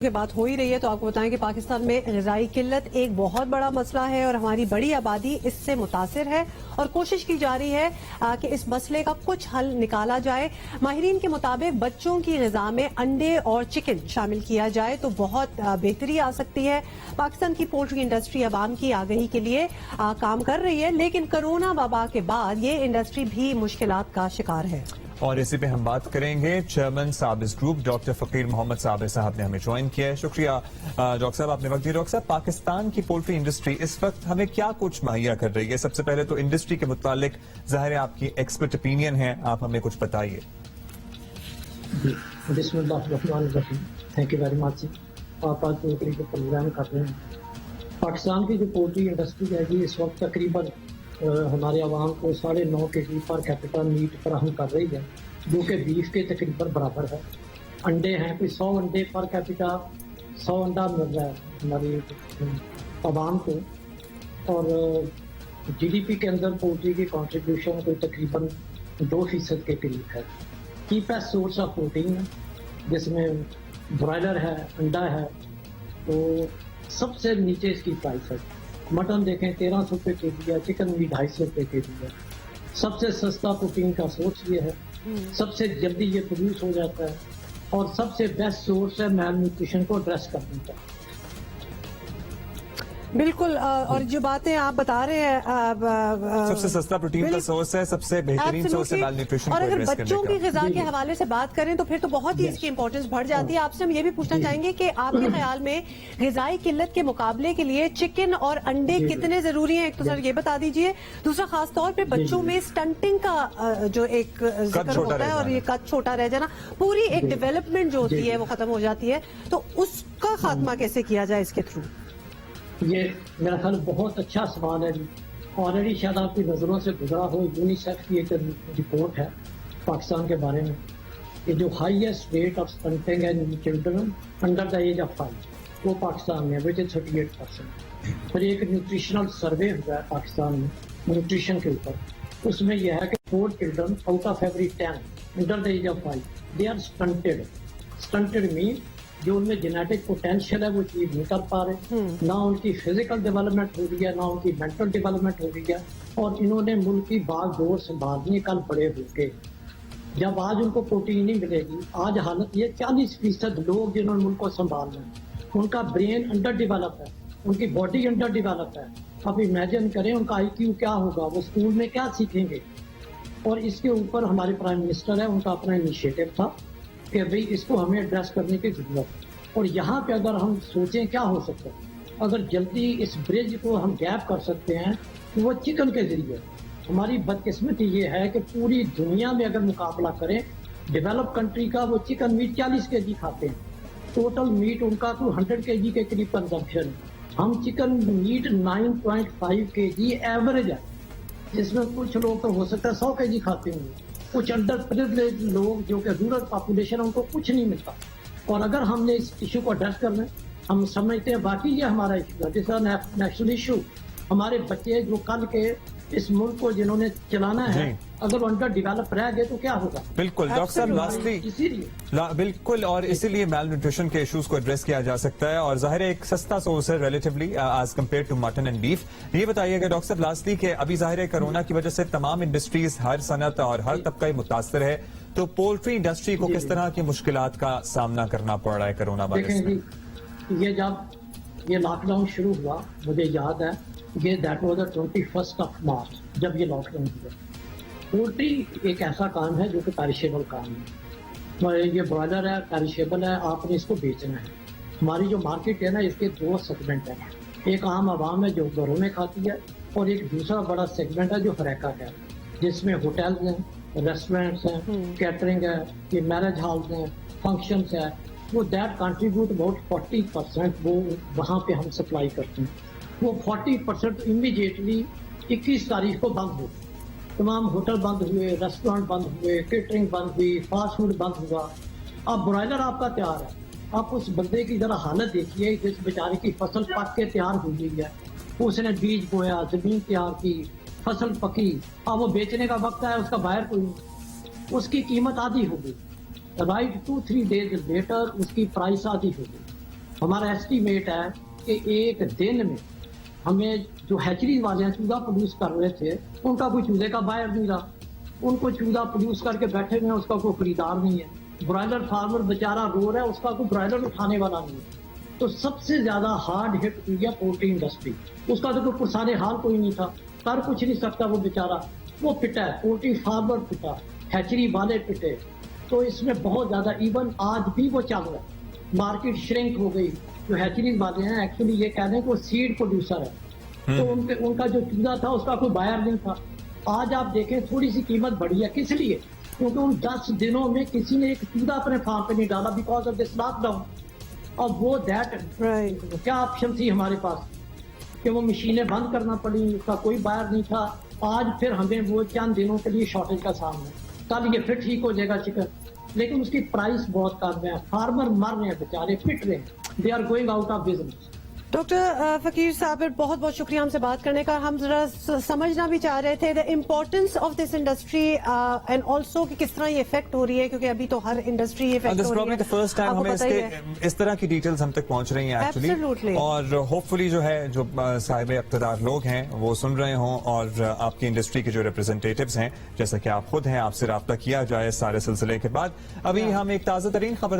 کی بات ہو ہی رہی ہے تو آپ کو بتائیں کہ پاکستان میں غذائی قلت ایک بہت بڑا مسئلہ ہے اور ہماری بڑی آبادی اس سے متاثر ہے اور کوشش کی جا رہی ہے کہ اس مسئلے کا کچھ حل نکالا جائے. ماہرین کے مطابق بچوں کی غذا میں انڈے اور چکن شامل کیا جائے تو بہت بہتری آ سکتی ہے. پاکستان کی پولٹری انڈسٹری عوام کی آگہی کے لیے کام کر رہی ہے لیکن کرونا وبا کے بعد یہ انڈسٹری بھی مشکلات کا شکار ہے. اور اسی پہ ہم بات کریں گے. چیئرمین صابر گروپ ڈاکٹر فقیر محمد صابر صاحب نے ہمیں جوائن کیا ہے. شکریہ ڈاکٹر صاحب آپ نے وقت دیا. ڈاکٹر صاحب پاکستان کی پولٹری انڈسٹری اس وقت ہمیں کیا کچھ مہیا کر رہی ہے؟ سب سے پہلے تو انڈسٹری کے متعلق ظاہر ہے آپ کی ایکسپرٹ اوپینین ہے, آپ ہمیں کچھ بتائیے. بسم اللہ الرحمن الرحیم. Thank you very much. آپ آج پولٹری کے پروگرام کر رہے ہیں. پاکستان کی جو پولٹری انڈسٹری ہے جی اس وقت تقریباً ہمارے عوام کو 9.5 kg پر کیپٹل میٹ فراہم کر رہی ہے جو کہ بیف کے تقریباً برابر ہے. انڈے ہیں کوئی 100 انڈے پر کیپٹل 100 انڈا مل رہا ہے ہماری عوام کو. اور جی ڈی پی کے اندر پولٹری کی کنٹریبیوشن کوئی تقریباً 2% کے قریب ہے. کی بیسٹ سورس آف پروٹین ہے جس میں برائلر ہے, انڈا ہے, تو سب سے نیچے اس کی پرائس ہے. مٹن دیکھیں 1300 روپے کے جی ہے, چکن بھی 250 روپے کے جی ہے. سب سے سستا پروٹین کا سورس یہ ہے, سب سے جلدی یہ پروڈیوس ہو جاتا ہے اور سب سے بیسٹ سورس ہے میل نیوٹریشن کو ایڈریس کرنے کا. بالکل. اور جو باتیں آپ بتا رہے ہیں سب سے سستا پروٹین کا سورس ہے, سب سے بہترین سورس ہے میل نیوٹریشن کو اور اگر ایڈریس کرنے بچوں کا. کی غذا کے حوالے سے بات کریں تو پھر تو بہت ہی اس کی امپورٹنس بڑھ جاتی ہے. آپ سے ہم یہ بھی پوچھنا چاہیں گے کہ آپ کے خیال میں غذائی قلت کے مقابلے کے لیے چکن اور انڈے کتنے ضروری ہیں؟ ایک تو سر یہ بتا دیجئے. دوسرا خاص طور پہ بچوں میں سٹنٹنگ کا جو ایک ذکر ہوتا ہے اور یہ قد چھوٹا رہ جانا, پوری ایک ڈیولپمنٹ جو ہوتی ہے وہ ختم ہو جاتی ہے, تو اس کا خاتمہ کیسے کیا جائے اس کے تھرو؟ یہ میرا خیال بہت اچھا سوال ہے جی. آلریڈی شاید آپ کی نظروں سے گزرا ہو, یونیسیف کی ایک رپورٹ ہے پاکستان کے بارے میں کہ جو ہائیسٹ ریٹ آف سٹنٹنگ ہے children under the age of 5 وہ پاکستان میں وچ از 38%. پھر ایک نیوٹریشنل سروے ہوا ہے پاکستان میں نیوٹریشن کے اوپر, اس میں یہ ہے کہ 4 children out of every 10 under the age of 5 they are stunted. Stunted مین جو ان میں جینیٹک پوٹینشیل ہے وہ چیز نہیں کر پا رہے, نہ ان کی فزیکل ڈیولپمنٹ ہو رہی ہے نہ ان کی مینٹل ڈیولپمنٹ ہو رہی ہے, اور انہوں نے ملک کی باغ دور سنبھالنی ہے کل بڑے ہو کے. جب آج ان کو پروٹین نہیں ملے گی, آج حالت یہ 40% لوگ جنہوں نے ملک کو سنبھالنا ہے ان کا برین انڈر ڈیولپ ہے, ان کی باڈی انڈر ڈیولپ ہے. اب امیجن کریں ان کا آئی کیو کیا ہوگا, وہ اسکول میں کیا سیکھیں گے. اور اس کے اوپر ہمارے پرائم منسٹر ہے, ان کا اپنا انیشیٹو تھا کہ بھئی اس کو ہمیں ایڈریس کرنے کی ضرورت ہے. اور یہاں پہ اگر ہم سوچیں کیا ہو سکتا ہے, اگر جلدی اس برج کو ہم گیپ کر سکتے ہیں تو وہ چکن کے ذریعے. ہماری بدقسمتی یہ ہے کہ پوری دنیا میں اگر مقابلہ کریں ڈیولپ کنٹری کا, وہ چکن میٹ 40 kg کھاتے ہیں. ٹوٹل میٹ ان کا 100 kg کے قریب کنزمپشن ہے. ہم چکن میٹ 9.5 kg ایوریج ہے, جس میں کچھ لوگ تو ہو سکتا ہے 100 kg کھاتے ہوں گے. کچھ انڈر پریویلیج لوگ جو کہ رورل پاپولیشن ان کو کچھ نہیں ملتا. اور اگر ہم نے اس ایشو کو ایڈریس کرنا ہے, ہم سمجھتے ہیں باقی یہ ہمارا ایشو ہے, جیسا نیشنل ایشو. ہمارے بچے جو کل کے اس ملک کو جنہوں نے چلانا ہے اگر انڈر ڈیولپ رہ گئے تو کیا ہوگا؟ بالکل ڈاکٹر صاحب لاسٹلی بالکل, اور اسی لیے میل نیوٹریشن کے ایشوز کو ایڈریس کیا جا سکتا ہے, اور ظاہر ایک سستا سورس ہے relatively as compared to mutton and beef. یہ بتائیے گا ڈاکٹر صاحب لاسٹلی کہ ابھی ظاہر ہے کرونا کی وجہ سے تمام انڈسٹریز, ہر صنعت اور ہر طبقہ متاثر ہے, تو پولٹری انڈسٹری کو کس طرح کی مشکلات کا سامنا کرنا پڑ رہا ہے کرونا وائرس میں؟ یہ جب یہ لاک ڈاؤن شروع ہوا مجھے یاد ہے یہ دیٹ واز 21 مارچ جب یہ لاک ڈاؤن ہوا. پولٹری ایک ایسا کام ہے جو کہ پیریشیبل کام ہے. یہ برائلر ہے, پیریشیبل ہے, آپ نے اس کو بیچنا ہے. ہماری جو مارکیٹ ہے نا اس کے 2 سیگمنٹ ہیں. ایک عام عوام ہے جو گھروں میں کھاتی ہے, اور ایک دوسرا بڑا سیگمنٹ ہے جو فریقہ ہے, جس میں ہوٹلز ہیں, ریسٹورینٹس ہیں, کیٹرنگ ہے, یہ میرج ہالز ہیں, فنکشنز ہے. وہ دیٹ کنٹریبیوٹ اباؤٹ 40% وہ وہاں پہ ہم سپلائی کرتے ہیں. وہ 40% امیڈیٹلی 21 تاریخ کو بند ہو. تمام ہوٹل بند ہوئے, ریسٹورینٹ بند ہوئے, کیٹرنگ بند ہوئی, فاسٹ فوڈ بند ہوا. اب برائلر آپ کا تیار ہے, آپ اس بندے کی ذرا حالت دیکھیے جس بیچارے کی فصل پک کے تیار ہو گئی ہے, اس نے بیج بویا, زمین تیار کی, فصل پکی, اب وہ بیچنے کا وقت ہے, اس کا بائر کوئی نہیں, اس کی قیمت آدھی ہو گئی. رائٹ 2-3 days لیٹر اس کی پرائس آدھی ہو گئی. ہمارا ایسٹیمیٹ ہے کہ ایک دن میں ہمیں جو ہیچری والے ہیں چوزا پروڈیوس کر رہے تھے ان کا کوئی چوزے کا بائر نہیں رہا. ان کو چوزا پروڈیوس کر کے بیٹھے ہوئے ہیں, اس کا کوئی خریدار نہیں ہے. برائلر فارمر بیچارہ رو رہا ہے, اس کا کوئی برائلر اٹھانے والا نہیں ہے. تو سب سے زیادہ ہارڈ ہٹ ہوئی ہے پولٹری انڈسٹری. اس کا تو کوئی پرسان حال کوئی نہیں تھا, کر کچھ نہیں سکتا وہ بیچارہ. وہ پٹا ہے, پولٹری فارمر پٹا, ہیچری والے پٹے. تو اس میں بہت زیادہ ایون آج بھی وہ چل رہا ہے. مارکیٹ شرنک ہو گئی. جو ہیچری والے ہیں ایکچولی یہ کہہ دیں کہ وہ سیڈ پروڈیوسر ہے, تو ان کا جو چوزا تھا اس کا کوئی بائر نہیں تھا. آج آپ دیکھیں تھوڑی سی قیمت بڑھی ہے, کس لیے؟ کیونکہ ان 10 دنوں میں کسی نے ایک چوزا اپنے فارم پہ نہیں ڈالا because of this lockdown. اور وہ کیا آپشن تھی ہمارے پاس کہ وہ مشینیں بند کرنا پڑی, اس کا کوئی بائر نہیں تھا. آج پھر ہمیں وہ چند دنوں کے لیے شارٹیج کا سامنا, کل یہ پھر ٹھیک ہو جائے گا چکن, لیکن اس کی پرائس بہت کم ہے. فارمر مر رہے ہیں بیچارے, پٹ رہے ہیں, they are going out of business. Doctor Faqir صاحب بہت بہت شکریہ ہم سے بات کرنے کا. ہم ذرا سمجھنا بھی چاہ رہے تھے the importance of this industry and also کہ کس طرح یہ افیکٹ ہو رہی ہے, کیونکہ ابھی تو ہر انڈسٹری افیکٹ ہو رہی ہے. فرسٹ ٹائم ہمیں اس طرح کی ڈیٹیلز ہم تک پہنچ رہی ہیں ایکچولی, اور ہوپ فلی جو ہے جو صاحب اقتدار لوگ ہیں وہ سن رہے ہوں, اور آپ کی انڈسٹری کے جو ریپرزینٹیٹیوز ہیں جیسا کہ آپ خود ہیں, آپ سے رابطہ کیا جائے سارے سلسلے کے بعد. ابھی ہم ایک تازہ ترین خبر